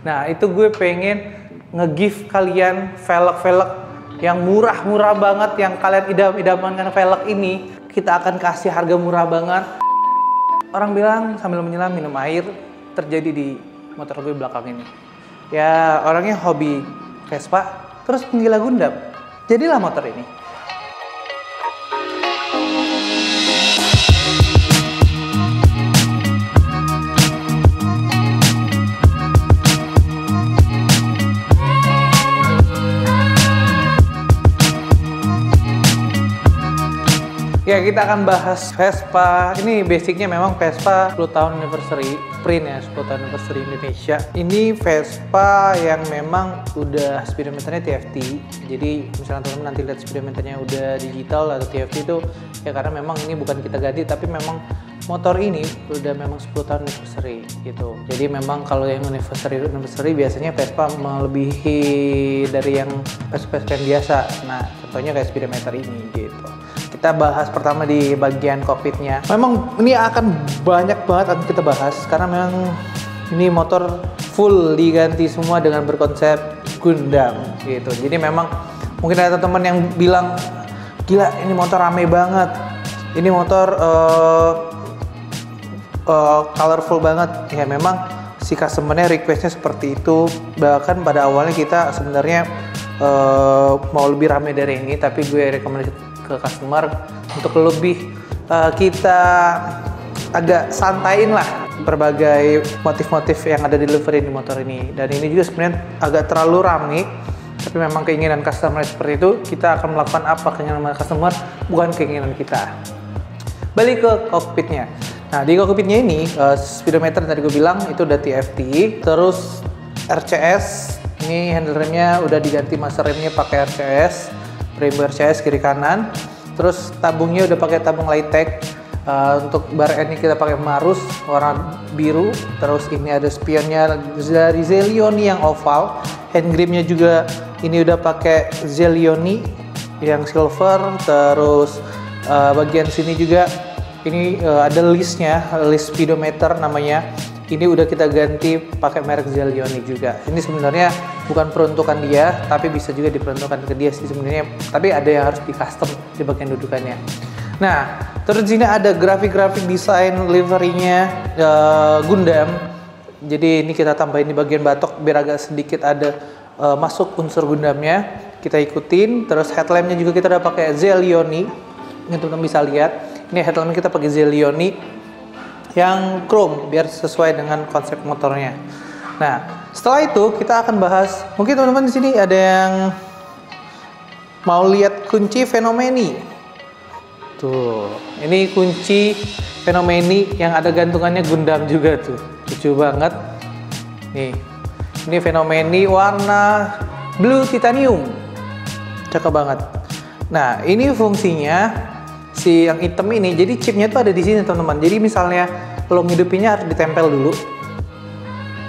Nah, itu gue pengen nge-give kalian velg-velg yang murah-murah banget, yang kalian idam-idamkan velg ini. Kita akan kasih harga murah banget. Orang bilang sambil menyelam minum air, terjadi di motor gue belakang ini. Ya, orangnya hobi Vespa, terus penggila Gundam. Jadilah motor ini. Ya, kita akan bahas Vespa. Ini basicnya memang Vespa 10 tahun anniversary Sprint ya, 10 tahun anniversary Indonesia. Ini Vespa yang memang udah speedometernya TFT. Jadi misalnya teman-teman nanti lihat speedometernya udah digital atau TFT itu ya karena memang ini bukan kita ganti, tapi memang motor ini udah memang 10 tahun anniversary gitu. Jadi memang kalau yang anniversary biasanya Vespa melebihi dari yang Vespa yang biasa. Nah, contohnya kayak speedometer ini gitu. Kita bahas pertama di bagian kokpitnya. Memang ini akan banyak banget akan kita bahas karena memang ini motor full diganti semua dengan berkonsep Gundam gitu. Jadi memang mungkin ada teman-teman yang bilang, gila ini motor rame banget, ini motor colorful banget. Ya memang si customer-nya request-nya seperti itu. Bahkan pada awalnya kita sebenarnya mau lebih rame dari ini, tapi gue rekomendasi ke customer untuk lebih kita agak santaiin lah berbagai motif-motif yang ada di livery di motor ini. Dan ini juga sebenarnya agak terlalu rame, tapi memang keinginan customer seperti itu. Kita akan melakukan apa keinginan customer, bukan keinginan kita. Balik ke kokpitnya. Nah, di kokpitnya ini speedometer tadi gue bilang itu udah TFT, terus RCS ini handle remnya udah diganti, master remnya pakai RCS, frame RCS kiri kanan. Terus tabungnya udah pakai tabung Lightech. Untuk bar end ini kita pakai Marus warna biru. Terus ini ada spionnya dari Zelioni yang oval. Hand gripnya juga ini udah pakai Zelioni yang silver. Terus bagian sini juga ini ada listnya, list speedometer namanya. Ini udah kita ganti pakai merek Zelioni juga. Ini sebenarnya bukan peruntukan dia, tapi bisa juga diperuntukkan ke dia sih sebenarnya. Tapi ada yang harus di custom di bagian dudukannya. Nah, terus sini ada grafik-grafik desain liverynya Gundam. Jadi ini kita tambahin di bagian batok biar agak sedikit ada masuk unsur Gundamnya. Kita ikutin. Terus headlampnya juga kita udah pakai Zelioni. Ini teman-teman bisa lihat. Ini headlampnya kita pakai Zelioni yang chrome biar sesuai dengan konsep motornya. Nah, setelah itu kita akan bahas, mungkin teman-teman di sini ada yang mau lihat kunci Fenomeni. Tuh, ini kunci Fenomeni yang ada gantungannya Gundam juga tuh. Lucu banget. Nih. Ini Fenomeni warna blue titanium. Cakep banget. Nah, ini fungsinya si yang hitam ini, jadi chipnya tuh ada di sini teman-teman. Jadi misalnya kalau ngidupinnya harus ditempel dulu,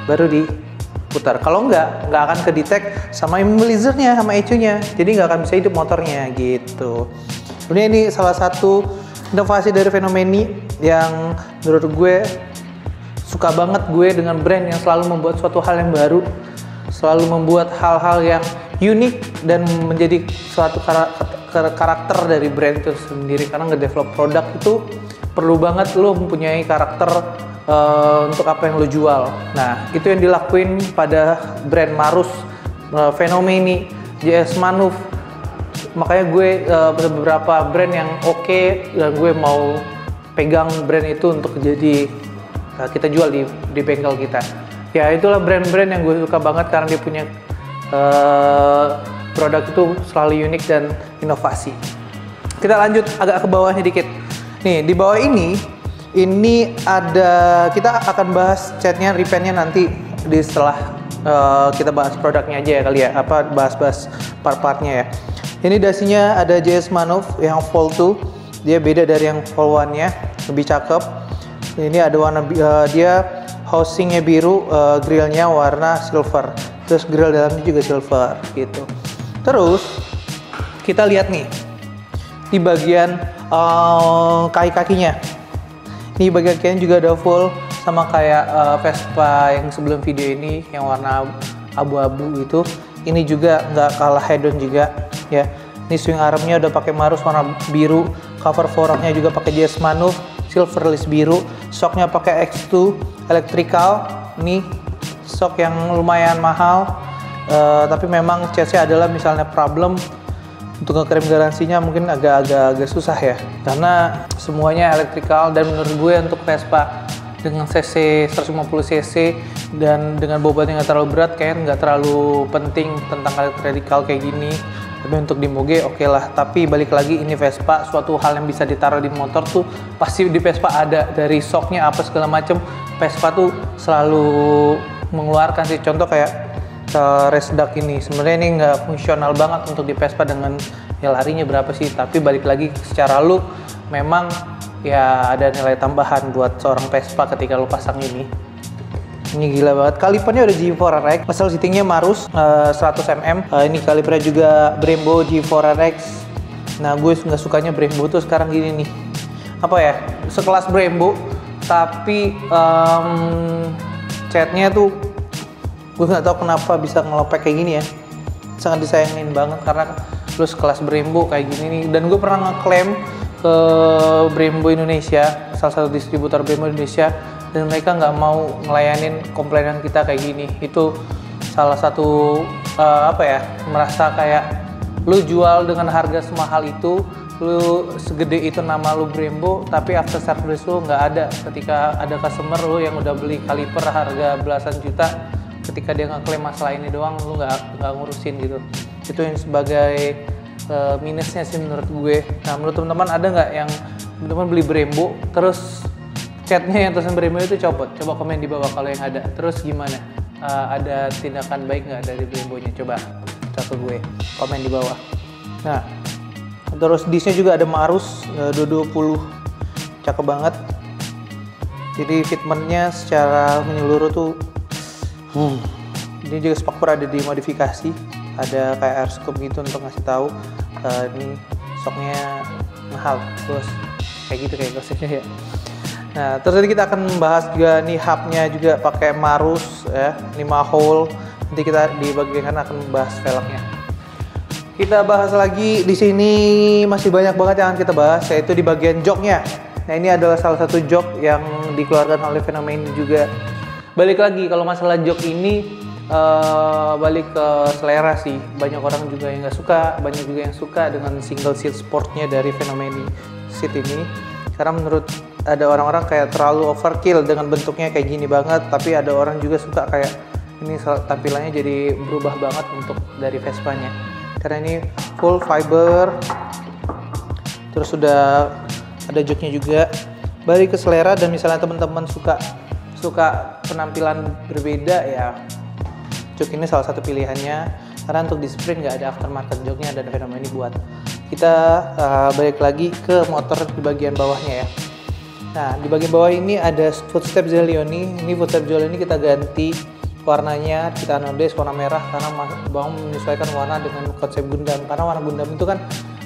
baru diputar. Kalau nggak akan ke-detect sama immobilizernya, sama ECU-nya. Jadi nggak akan bisa hidup motornya gitu. Sebenarnya ini salah satu inovasi dari Fenomeni yang menurut gue suka banget gue dengan brand yang selalu membuat suatu hal yang baru, selalu membuat hal-hal yang unik dan menjadi suatu karakter dari brand itu sendiri. Karena ngedevelop produk itu perlu banget lo mempunyai karakter untuk apa yang lo jual. Nah, itu yang dilakuin pada brand Marus, Fenomeni, JS Manuf. Makanya gue beberapa brand yang oke dan gue mau pegang brand itu untuk jadi kita jual di bengkel kita. Ya itulah brand-brand yang gue suka banget karena dia punya produk itu selalu unik dan inovasi. Kita lanjut agak ke bawahnya dikit. Nih, di bawah ini ada, kita akan bahas catnya, repaintnya nanti di setelah kita bahas produknya aja ya kali ya, bahas part-partnya ya. Ini dasinya ada JS Manuf yang Vol 2, dia beda dari yang Vol 1-nya, lebih cakep. Ini ada warna dia housingnya biru, grillnya warna silver. Terus grill dalamnya juga silver gitu. Terus kita lihat nih di bagian kaki-kakinya. Ini bagian kakinya juga ada full sama kayak Vespa yang sebelum video ini yang warna abu-abu itu. Ini juga nggak kalah head-on juga ya. Ini swing armnya udah pakai Marus warna biru, cover forknya juga pakai JS Manuf silver list biru, shocknya pakai X2 electrical. Ini shock yang lumayan mahal, tapi memang chassis adalah misalnya problem untuk ngeklaim garansinya mungkin agak susah ya, karena semuanya electrical. Dan menurut gue untuk Vespa dengan cc 150 cc dan dengan bobot yang nggak terlalu berat kayaknya nggak terlalu penting tentang electrical kayak gini. Tapi untuk di moge oke lah. Tapi balik lagi, ini Vespa, suatu hal yang bisa ditaruh di motor tuh pasti di Vespa ada, dari shocknya apa segala macem. Vespa tuh selalu mengeluarkan sih. Contoh kayak race duck ini, sebenarnya ini nggak fungsional banget untuk di Vespa dengan ya larinya berapa sih. Tapi balik lagi secara look memang ya ada nilai tambahan buat seorang Vespa ketika lo pasang ini. Ini gila banget. Kalipernya udah G4 RX, muscle seatingnya Marus 100 mm. Ini kalipernya juga Brembo G4 RX. Nah, gue nggak sukanya Brembo tuh sekarang gini nih. Apa ya? Sekelas Brembo, tapi catnya tuh gue nggak tahu kenapa bisa ngelopek kayak gini ya. Sangat disayangin banget karena lu sekelas Brembo kayak gini nih. Dan gue pernah ngeklaim ke Brembo Indonesia, salah satu distributor Brembo Indonesia, dan mereka nggak mau ngelayanin komplainan kita kayak gini. Itu salah satu merasa kayak lu jual dengan harga semahal itu, lu segede itu nama lu Brembo, tapi after service lu nggak ada. Ketika ada customer lu yang udah beli kaliper harga belasan juta, ketika dia ngeklaim masalah ini doang, lu nggak ngurusin gitu. Itu yang sebagai minusnya sih menurut gue. Nah, menurut teman-teman ada nggak yang teman-teman beli Brembo terus catnya yang tulisan Brembo itu copot? Coba komen di bawah kalau yang ada. Terus gimana? Ada tindakan baik nggak dari Brembo-nya? Coba ke gue, komen di bawah. Nah, terus disnya juga ada Marus 220, cakep banget. Jadi fitmentnya secara menyeluruh tuh ini juga spakbor ada dimodifikasi, ada kayak air scoop gitu untuk ngasih tahu ini shocknya mahal bos, kayak gitu kayak gosipnya ya. Nah, terus tadi kita akan membahas juga nih hubnya juga pakai Marus ya, 5 hole. Nanti kita di bagian kanan akan membahas velgnya. Kita bahas lagi di sini, masih banyak banget yang akan kita bahas, yaitu di bagian joknya. Nah, ini adalah salah satu jok yang dikeluarkan oleh Fenomena juga. Balik lagi kalau masalah jok ini balik ke selera sih. Banyak orang juga yang nggak suka, banyak juga yang suka dengan single seat sportnya dari Fenomena seat ini. Karena menurut ada orang-orang kayak terlalu overkill dengan bentuknya kayak gini banget, tapi ada orang juga suka kayak ini tampilannya jadi berubah banget untuk dari Vespa-nya. Karena ini full fiber, terus sudah ada joknya juga. Balik ke selera, dan misalnya teman-teman suka penampilan berbeda ya, jok ini salah satu pilihannya. Karena untuk di sprint nggak ada aftermarket joknya, dan Fenomena ini buat. Kita balik lagi ke motor di bagian bawahnya ya. Nah, di bagian bawah ini ada footstep Zelioni. Ini footstep Zelioni kita ganti warnanya, kita anodes warna merah karena Bang menyesuaikan warna dengan konsep Gundam. Karena warna Gundam itu kan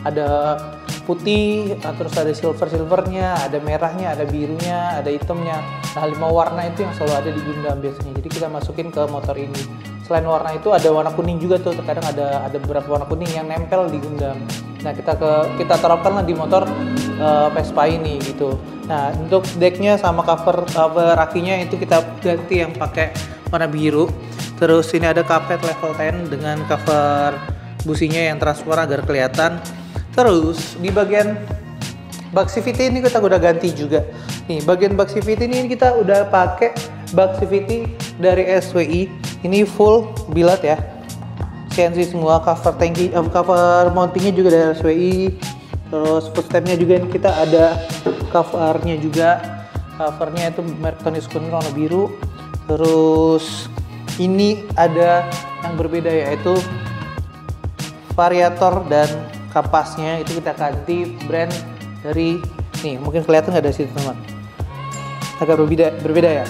ada putih, terus ada silvernya, ada merahnya, ada birunya, ada hitamnya. Nah, 5 warna itu yang selalu ada di Gundam biasanya. Jadi kita masukin ke motor ini. Selain warna itu ada warna kuning juga tuh. Terkadang ada beberapa warna kuning yang nempel di Gundam. Nah, kita terapkanlah di motor Vespa ini gitu. Nah, untuk decknya sama cover akinya itu kita ganti yang pakai warna biru. Terus ini ada carpet level 10 dengan cover businya yang transparan agar kelihatan. Terus di bagian bug CVT ini kita udah ganti juga. Nih, bagian bug CVT ini kita udah pakai bug CVT dari SWI. Ini full billet ya. CNC semua, cover tangki, cover mountingnya juga dari SWI. Terus footstepnya juga ini kita ada covernya juga. Covernya itu merek Tony Schooner warna biru. Terus ini ada yang berbeda, yaitu variator dan kapasnya itu kita ganti brand dari nih, mungkin kelihatan nggak dari situ teman, agak berbeda ya.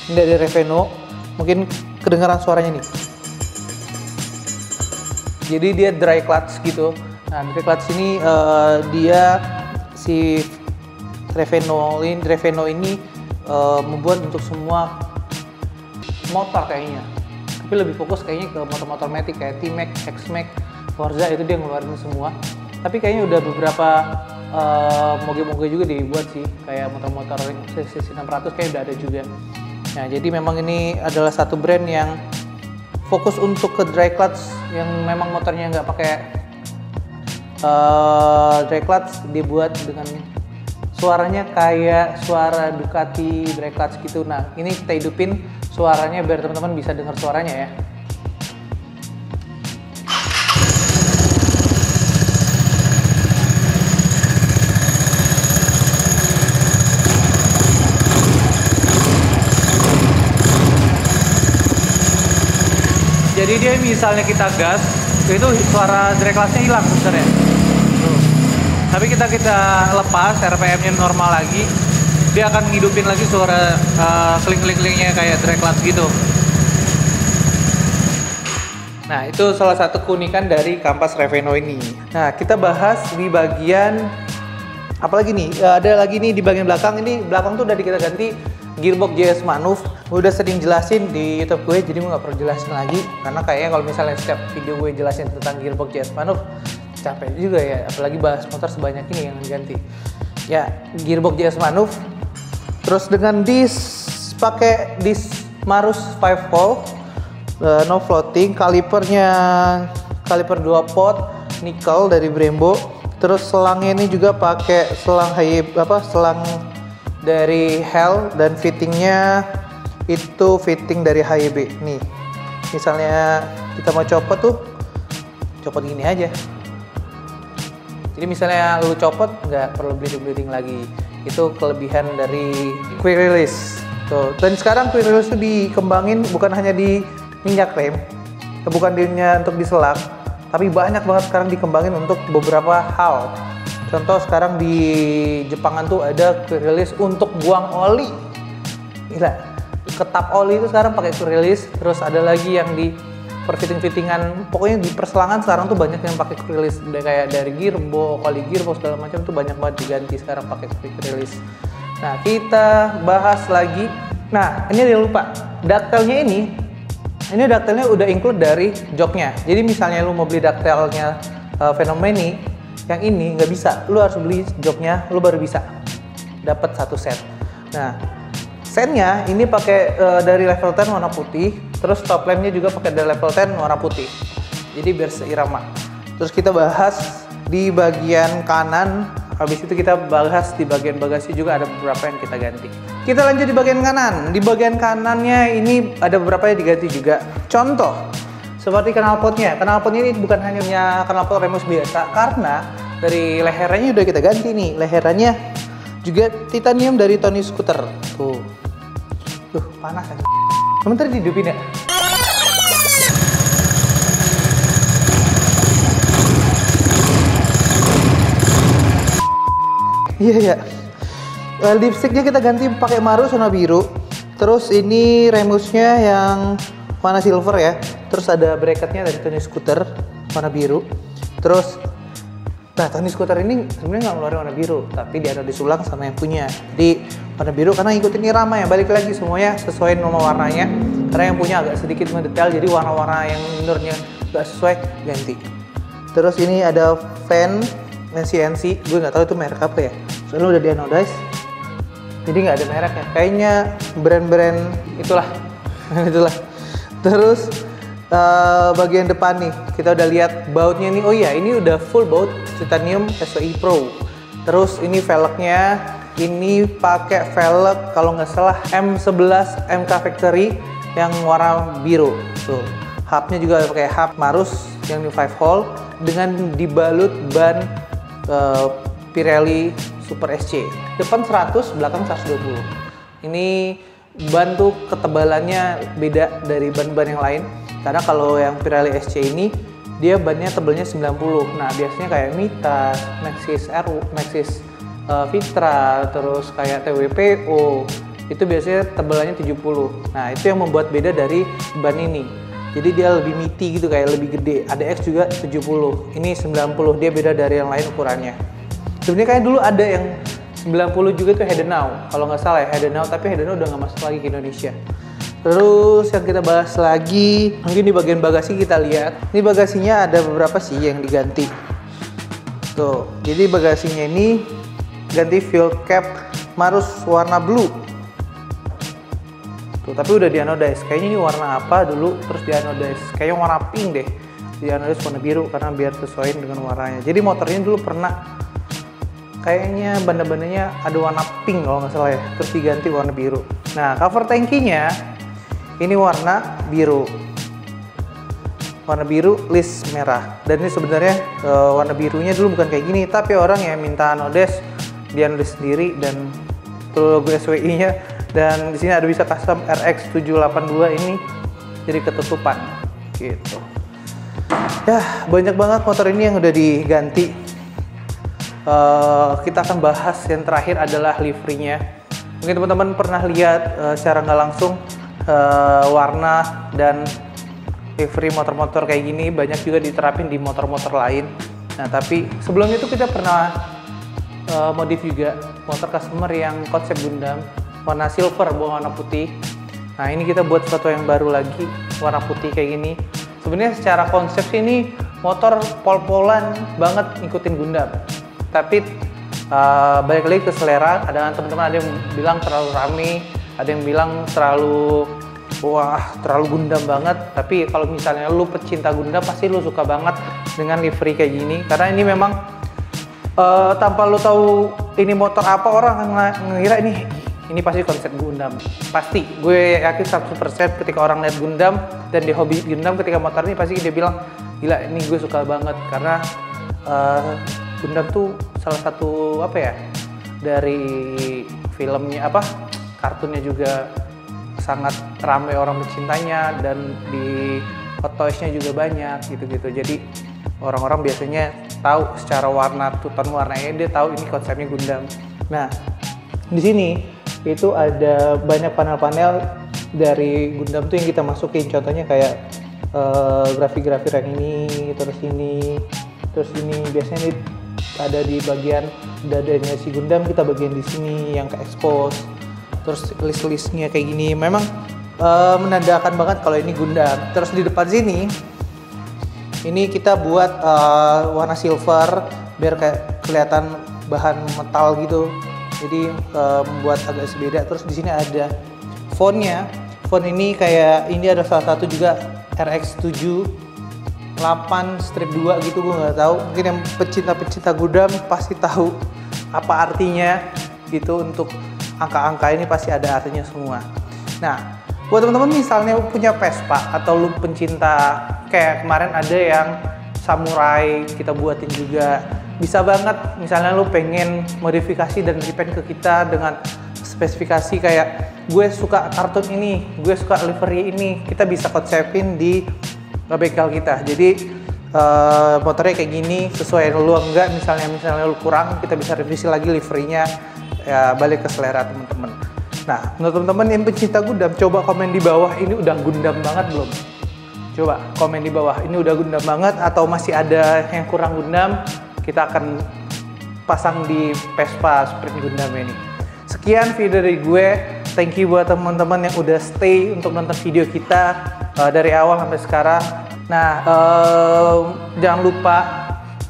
Ini dari Reveno, mungkin kedengaran suaranya nih. Jadi dia dry clutch gitu. Nah, dry clutch ini dia si Reveno ini membuat untuk semua motor kayaknya, tapi lebih fokus kayaknya ke motor-motor matic kayak T-Max, X-Max, Forza itu dia ngeluarin semua. Tapi kayaknya udah beberapa moge-moge juga dibuat sih, kayak motor-motor CC 600 kayak udah ada juga. Nah, jadi memang ini adalah satu brand yang fokus untuk ke dry clutch, yang memang motornya nggak pakai dry clutch, dibuat dengan suaranya kayak suara Ducati dry clutch gitu. Nah, ini kita hidupin suaranya biar teman-teman bisa dengar suaranya ya. Jadi dia misalnya kita gas, itu suara dry clutch-nya hilang sebenarnya. Tapi kita lepas, RPM-nya normal lagi, dia akan ngidupin lagi suara kling-kling-klingnya kayak dry clutch gitu. Nah, itu salah satu keunikan dari Kampas Reveno ini. Nah, kita bahas di bagian apalagi nih? Ada lagi nih di bagian belakang. Ini belakang tuh udah kita ganti gearbox JS Manuf. Gue udah sering jelasin di YouTube gue, jadi gue nggak perlu jelasin lagi. Karena kayaknya kalau misalnya setiap video gue jelasin tentang gearbox JS Manuf, capek juga ya. Apalagi bahas motor sebanyak ini yang diganti. Ya, gearbox JS Manuf. Terus dengan pakai disc Marus 5 volt, no floating, kalipernya kaliper 2 pot, nickel dari Brembo. Terus selangnya ini juga pakai selang selang dari Hell, dan fittingnya itu fitting dari HYB. Nih, misalnya kita mau copot tuh, copot gini aja. Jadi misalnya lu copot nggak perlu bleeding lagi. Itu kelebihan dari quick release. Tuh. Dan sekarang quick release itu dikembangin bukan hanya di minyak rem, bukan hanya untuk diselang, tapi banyak banget sekarang dikembangin untuk beberapa hal. Contoh sekarang di Jepangan tuh ada quick release untuk buang oli. Gila, ketap oli itu sekarang pakai quick release. Terus ada lagi yang di perfitting-fittingan, pokoknya di perselangan sekarang tuh banyak yang pakai quick release. Kayak dari gearbox, oli gearbox segala macam tuh banyak banget diganti sekarang pakai quick release. Nah, kita bahas lagi. Nah, ini ada lupa. Ductile-nya ini ductile-nya udah include dari joknya. Jadi misalnya lu mau beli ductile-nya Phenomene yang ini nggak bisa, lu harus beli joknya, lu baru bisa dapat satu set. Nah, setnya ini pakai dari level 10 warna putih, terus top lamp-nya juga pakai dari level 10 warna putih. Jadi biar seirama. Terus kita bahas di bagian kanan, habis itu kita bahas di bagian bagasi juga ada beberapa yang kita ganti. Kita lanjut di bagian kanan. Di bagian kanannya ini ada beberapa yang diganti juga. Contoh seperti knalpotnya. Knalpotnya ini bukan hanya knalpot Remus biasa, karena dari leherannya udah kita ganti nih. Leherannya juga titanium dari Tony Scooter. Tuh panas aja. Sebentar dihidupin ya. Iya. Lipsticknya kita ganti pakai Marus warna biru. Terus ini remusnya yang warna silver ya. Terus ada bracketnya dari Tony Scooter warna biru. Terus, nah Tony Scooter ini sebenarnya nggak ngeluarin warna biru, tapi dia ada disulang sama yang punya. Jadi warna biru karena ngikutin irama ya. Balik lagi semuanya sesuai nama warnanya. Karena yang punya agak sedikit mendetail, jadi warna-warna yang menurutnya nggak sesuai ganti. Terus ini ada fan CNC, gue nggak tahu itu merek apa ya. Soalnya udah di anodize, jadi nggak ada merek ya. Kayaknya brand-brand itulah. Terus bagian depan nih kita udah lihat bautnya nih. Oh iya, ini udah full baut titanium SOI Pro. Terus ini velgnya, ini pakai velg kalau nggak salah M11 MK Factory yang warna biru. Tuh, hubnya juga pakai hub Marus yang di 5 hole dengan dibalut ban Pirelli Super SC. Depan 100, belakang 120. Ini ban tuh ketebalannya beda dari ban-ban yang lain. Karena kalau yang Pirelli SC ini dia bannya tebelnya 90. Nah, biasanya kayak Mitas, Maxxis RU, Maxxis Vitra, terus kayak TWPO itu biasanya tebelannya 70. Nah, itu yang membuat beda dari ban ini. Jadi dia lebih meaty gitu, kayak lebih gede. ADX juga 70, ini 90, dia beda dari yang lain ukurannya. Sebenarnya kayak dulu ada yang 90 juga tuh Head Now, kalau nggak salah ya Head Now, tapi Head Now udah nggak masuk lagi ke Indonesia. Terus yang kita bahas lagi, mungkin di bagian bagasi kita lihat, ini bagasinya ada beberapa sih yang diganti. Tuh, jadi bagasinya ini ganti fuel cap Marus warna blue. Tuh, tapi udah di anodize. Kayaknya ini warna apa dulu, terus di anodize. Kayaknya warna pink deh. Di anodize warna biru karena biar sesuaiin dengan warnanya. Jadi motornya dulu pernah kayaknya banda-bandanya ada warna pink kalau nggak salah ya, terus diganti warna biru. Nah, cover tankinya ini warna biru, list merah. Dan ini sebenarnya warna birunya dulu bukan kayak gini, tapi orang yang minta anodes dia anodes sendiri dan logo SWI-nya. Dan di sini ada bisa custom RX782 ini jadi ketutupan gitu. Ya, banyak banget motor ini yang udah diganti. Kita akan bahas yang terakhir adalah liverynya. Mungkin teman-teman pernah lihat secara nggak langsung warna dan livery motor-motor kayak gini banyak juga diterapin di motor-motor lain. Nah, tapi sebelumnya itu kita pernah modif juga motor customer yang konsep Gundam warna silver bukan warna putih. Nah, ini kita buat sesuatu yang baru lagi warna putih kayak gini. Sebenarnya secara konsep sih ini motor pol-polan banget ngikutin Gundam. Tapi balik lagi ke selera. Ada teman-teman ada yang bilang terlalu rame, ada yang bilang terlalu Gundam banget. Tapi kalau misalnya lu pecinta Gundam pasti lu suka banget dengan livery kayak gini, karena ini memang tanpa lu tahu ini motor apa, orang ngira ini pasti konsep Gundam. Pasti, gue yakin 100% ketika orang lihat Gundam dan di hobi Gundam ketika motor ini pasti dia bilang, gila ini gue suka banget karena Gundam tuh salah satu dari filmnya kartunnya juga sangat ramai orang mencintainya, dan di Hot Toys-nya juga banyak gitu-gitu. Jadi orang-orang biasanya tahu secara warna, tuton warnanya dia tahu ini konsepnya Gundam. Nah, di sini itu ada banyak panel-panel dari Gundam tuh yang kita masukin. Contohnya kayak grafik-grafik yang ini, terus ini biasanya ada di bagian dadanya si Gundam, kita bagian di sini yang ke expose. Terus list-listnya kayak gini, memang menandakan banget kalau ini Gundam. Terus di depan sini ini kita buat warna silver biar kayak kelihatan bahan metal gitu. Jadi membuat agak beda. Terus di sini ada fontnya. Font ini kayak ini ada salah satu juga RX7 8 strip 2 gitu, gue nggak tahu. Mungkin yang pecinta Gundam pasti tahu apa artinya gitu. Untuk angka-angka ini pasti ada artinya semua. Nah, buat teman-teman misalnya punya Vespa atau lu pencinta kayak kemarin ada yang samurai kita buatin juga, bisa banget. Misalnya lu pengen modifikasi dan repaint ke kita dengan spesifikasi kayak gue suka kartun ini, gue suka livery ini, kita bisa konsepin di bengkel kita. Jadi motornya kayak gini sesuai lu enggak, misalnya lu kurang, kita bisa revisi lagi liverynya, ya balik ke selera teman-teman. Nah, menurut teman-teman yang pencinta Gundam, coba komen di bawah, ini udah Gundam banget belum? Coba komen di bawah, ini udah Gundam banget atau masih ada yang kurang Gundam, kita akan pasang di Vespa Sprint Gundam ini. Sekian video dari gue. Thank you buat teman-teman yang udah stay untuk nonton video kita dari awal sampai sekarang. Nah, jangan lupa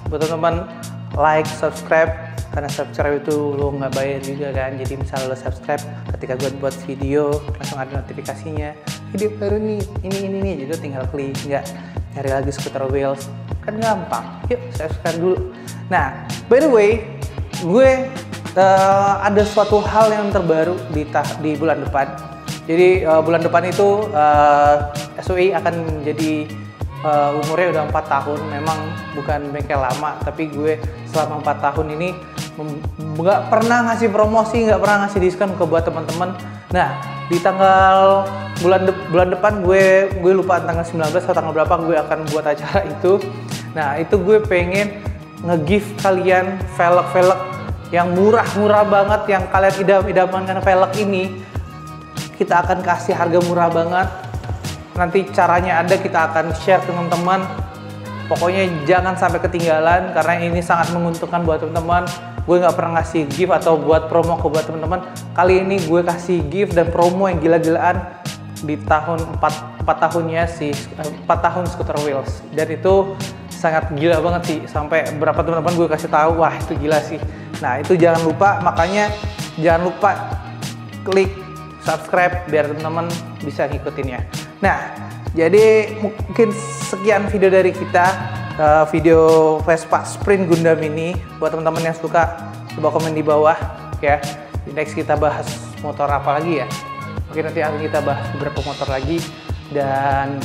buat teman-teman like, subscribe, karena subscribe itu lo nggak bayar juga kan. Jadi misalnya lo subscribe, ketika gue buat video langsung ada notifikasinya, video baru nih, ini, jadi tinggal klik, nggak nyari lagi seputar wheels, kan gampang. Yuk subscribe dulu. Nah, by the way, gue ada suatu hal yang terbaru di bulan depan. Jadi bulan depan itu SWI akan jadi umurnya udah 4 tahun. Memang bukan bengkel lama, tapi gue selama 4 tahun ini nggak pernah ngasih promosi, nggak pernah ngasih diskon ke buat teman-teman. Nah, di tanggal bulan depan gue lupa tanggal 19 atau tanggal berapa gue akan buat acara itu. Nah, itu gue pengen nge-gift kalian velg yang murah banget, yang kalian idam-idamkan velg ini. Kita akan kasih harga murah banget. Nanti caranya ada, kita akan share ke teman-teman. Pokoknya jangan sampai ketinggalan karena ini sangat menguntungkan buat teman-teman. gue nggak pernah ngasih gift atau buat promo ke buat teman-teman. Kali ini gue kasih gift dan promo yang gila-gilaan di tahun 4 tahunnya 4 tahun Scooter Wheels, dan itu sangat gila banget sih. Sampai berapa teman-teman gue kasih tahu, wah itu gila sih. Nah itu jangan lupa, makanya jangan lupa klik subscribe biar teman-teman bisa ngikutin ya. Nah jadi mungkin sekian video dari kita, video Vespa Sprint Gundam ini. Buat teman-teman yang suka, coba komen di bawah ya. Next kita bahas motor apa lagi ya, mungkin nanti akan kita bahas beberapa motor lagi. Dan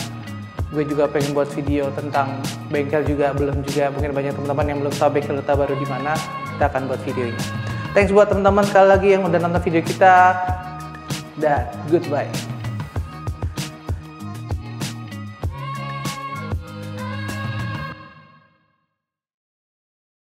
gue juga pengen buat video tentang bengkel juga, mungkin banyak teman-teman yang belum tahu bengkel Dota baru di mana, kita akan buat video ini. Thanks buat teman-teman sekali lagi yang udah nonton video kita, dan goodbye.